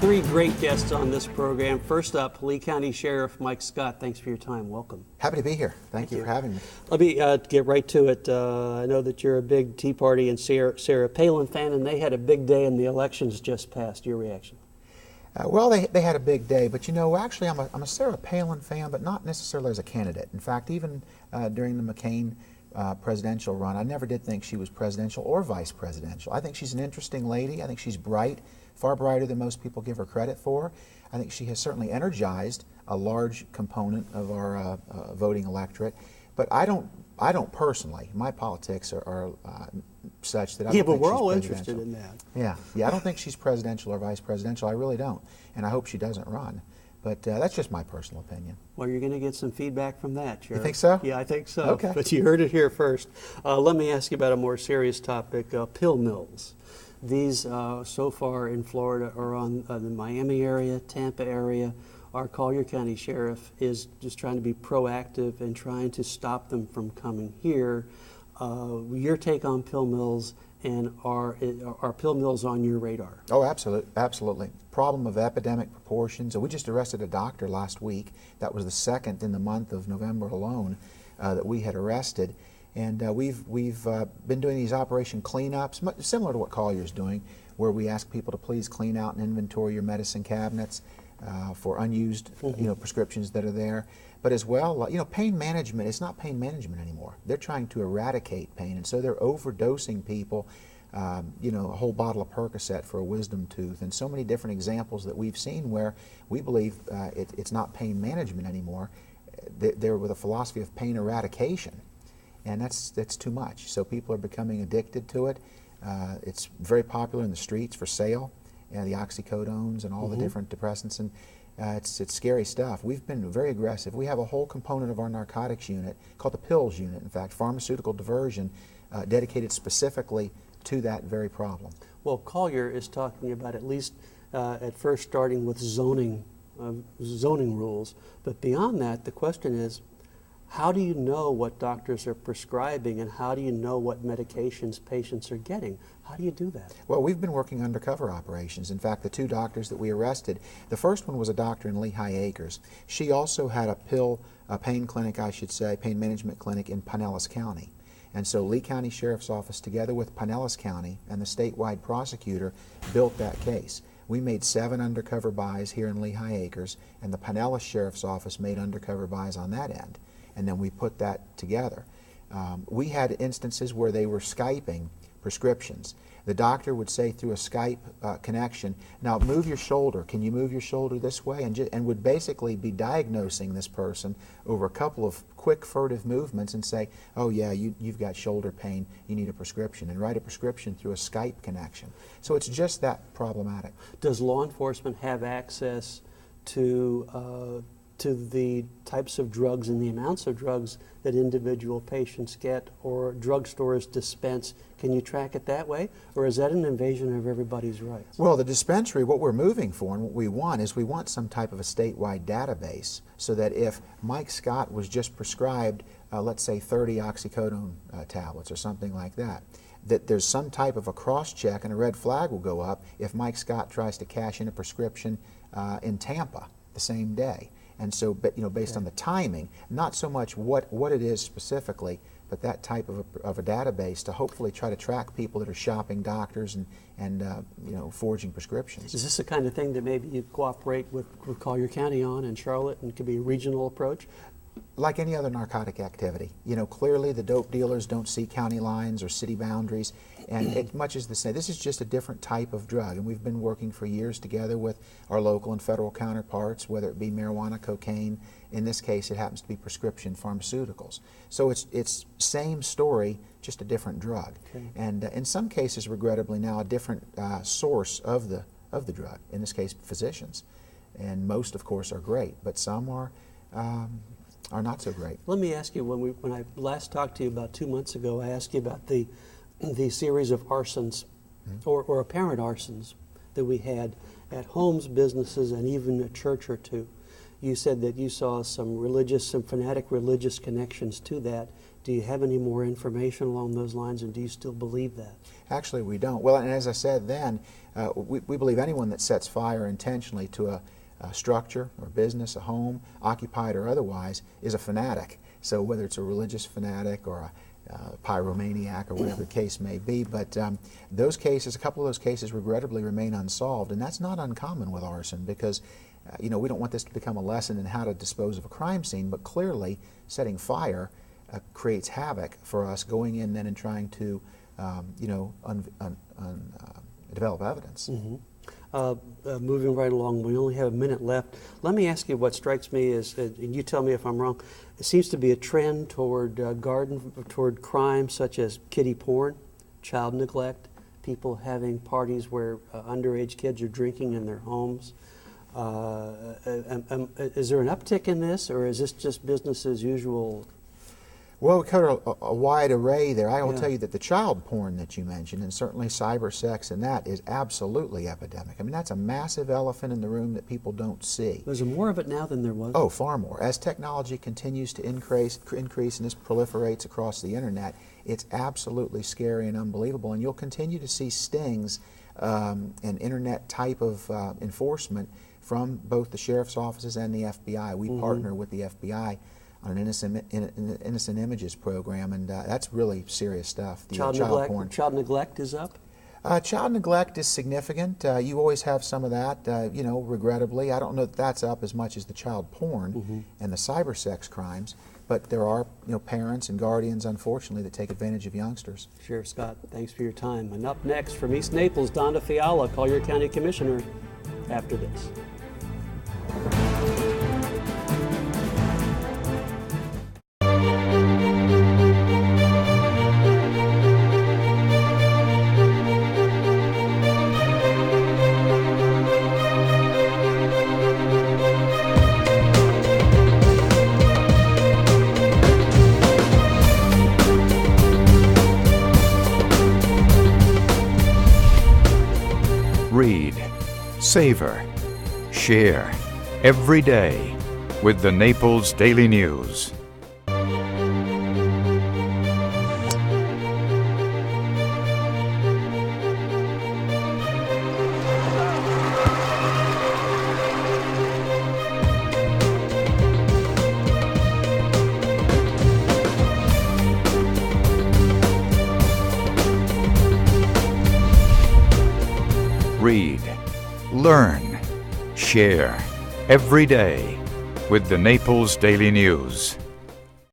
Three great guests on this program. First up, Lee County Sheriff Mike Scott. Thanks for your time. Welcome. Happy to be here. Thank you for having me. Let me get right to it. I know that you're a big Tea Party and Sarah Palin fan, and they had a big day in the elections just passed. Your reaction? Well, they had a big day, but you know, actually I'm a Sarah Palin fan, but not necessarily as a candidate. In fact, even during the McCain presidential run, I never did think she was presidential or vice presidential. I think she's an interesting lady. I think she's bright, far brighter than most people give her credit for. I think she has certainly energized a large component of our voting electorate, but I don't personally. My politics are such that I don't think she's presidential. Yeah, but we're all interested in that. Yeah, I don't think she's presidential or vice presidential. I really don't, and I hope she doesn't run. But that's just my personal opinion. Well, you're going to get some feedback from that, Sheriff. You think so? Yeah, I think so. Okay. But you heard it here first. Let me ask you about a more serious topic, pill mills. These, so far in Florida, are on the Miami area, Tampa area. Our Collier County Sheriff is just trying to be proactive and trying to stop them from coming here. Your take on pill mills, and are pill mills on your radar? Oh, absolutely. Problem of epidemic proportions. We just arrested a doctor last week. That was the second in the month of November alone that we had arrested. And we've been doing these operation cleanups, similar to what Collier's doing, where we ask people to please clean out and inventory your medicine cabinets for unused prescriptions that are there. But as well, pain management, it's not pain management anymore. They're trying to eradicate pain, and so they're overdosing people, a whole bottle of Percocet for a wisdom tooth, and so many different examples that we've seen where we believe it's not pain management anymore. They're with a philosophy of pain eradication, and that's too much. So people are becoming addicted to it. It's very popular in the streets for sale, the oxycodones and all the different depressants, and it's scary stuff. We've been very aggressive. We have a whole component of our narcotics unit called the pills unit, in fact, pharmaceutical diversion, dedicated specifically to that very problem. Well, Collier is talking about at least at first starting with zoning rules, but beyond that, the question is, how do you know what doctors are prescribing, and how do you know what medications patients are getting? How do you do that? Well, we've been working undercover operations. In fact, the two doctors that we arrested, the first one was a doctor in Lehigh Acres. She also had a pain clinic, I should say, pain management clinic in Pinellas County. And so Lee County Sheriff's Office, together with Pinellas County and the statewide prosecutor, built that case. We made 7 undercover buys here in Lehigh Acres, and the Pinellas Sheriff's Office made undercover buys on that end. And then we put that together. We had instances where they were Skyping prescriptions. The doctor would say through a Skype connection, now move your shoulder, can you move your shoulder this way? And would basically be diagnosing this person over a couple of quick furtive movements and say, oh yeah, you've got shoulder pain, you need a prescription, and write a prescription through a Skype connection. So it's just that problematic. Does law enforcement have access to the types of drugs and the amounts of drugs that individual patients get or drugstores dispense? Can you track it that way, or is that an invasion of everybody's rights? Well, the dispensary, what we're moving for and what we want is we want some type of a statewide database so that if Mike Scott was just prescribed, let's say 30 oxycodone tablets or something like that, that there's some type of a cross-check and a red flag will go up if Mike Scott tries to cash in a prescription in Tampa the same day. And so, based on the timing, not so much what it is specifically, but that type of a database to hopefully try to track people that are shopping doctors and forging prescriptions. Is this the kind of thing that maybe you cooperate with Collier County on in Charlotte, and could be a regional approach? Like any other narcotic activity, clearly the dope dealers don't see county lines or city boundaries, and it much is the same. This is just a different type of drug, and we've been working for years together with our local and federal counterparts, whether it be marijuana, cocaine. In this case, it happens to be prescription pharmaceuticals. So it's same story, just a different drug, and in some cases, regrettably now, a different source of the drug. In this case, physicians, and most, of course, are great, but some are not so great. Let me ask you, when I last talked to you about 2 months ago, I asked you about the series of arsons, or apparent arsons, that we had at homes, businesses, and even a church or two. You said that you saw some fanatic religious connections to that, Do you have any more information along those lines, and do you still believe that? Actually, we don't. Well, and as I said then, we believe anyone that sets fire intentionally to a structure or business, a home, occupied or otherwise, is a fanatic. So whether it's a religious fanatic or a pyromaniac or whatever the case may be, but those cases, a couple of those cases regrettably remain unsolved, and that's not uncommon with arson because we don't want this to become a lesson in how to dispose of a crime scene, but clearly setting fire creates havoc for us going in then and trying to develop evidence. Moving right along, we only have a minute left. Let me ask you what strikes me is, and you tell me if I'm wrong, it seems to be a trend toward toward crime such as kiddie porn, child neglect, people having parties where underage kids are drinking in their homes. Is there an uptick in this, or is this just business as usual? Well, we cover a wide array there. I will tell you that the child porn that you mentioned, and certainly cyber sex and that, is absolutely epidemic. I mean, that's a massive elephant in the room that people don't see. There's more of it now than there was? Oh, far more. As technology continues to increase and this proliferates across the internet, it's absolutely scary and unbelievable. And you'll continue to see stings and internet type of enforcement from both the sheriff's offices and the FBI. We partner with the FBI on an innocent images program, and that's really serious stuff. The child porn. Child neglect is up? Child neglect is significant. You always have some of that, regrettably. I don't know that that's up as much as the child porn and the cyber sex crimes, but there are parents and guardians, unfortunately, that take advantage of youngsters. Sheriff Scott, thanks for your time. And up next, from East Naples, Donna Fiala, Collier County Commissioner, after this. Read, savor, share every day with the Naples Daily News. Read, learn, share every day with the Naples Daily News.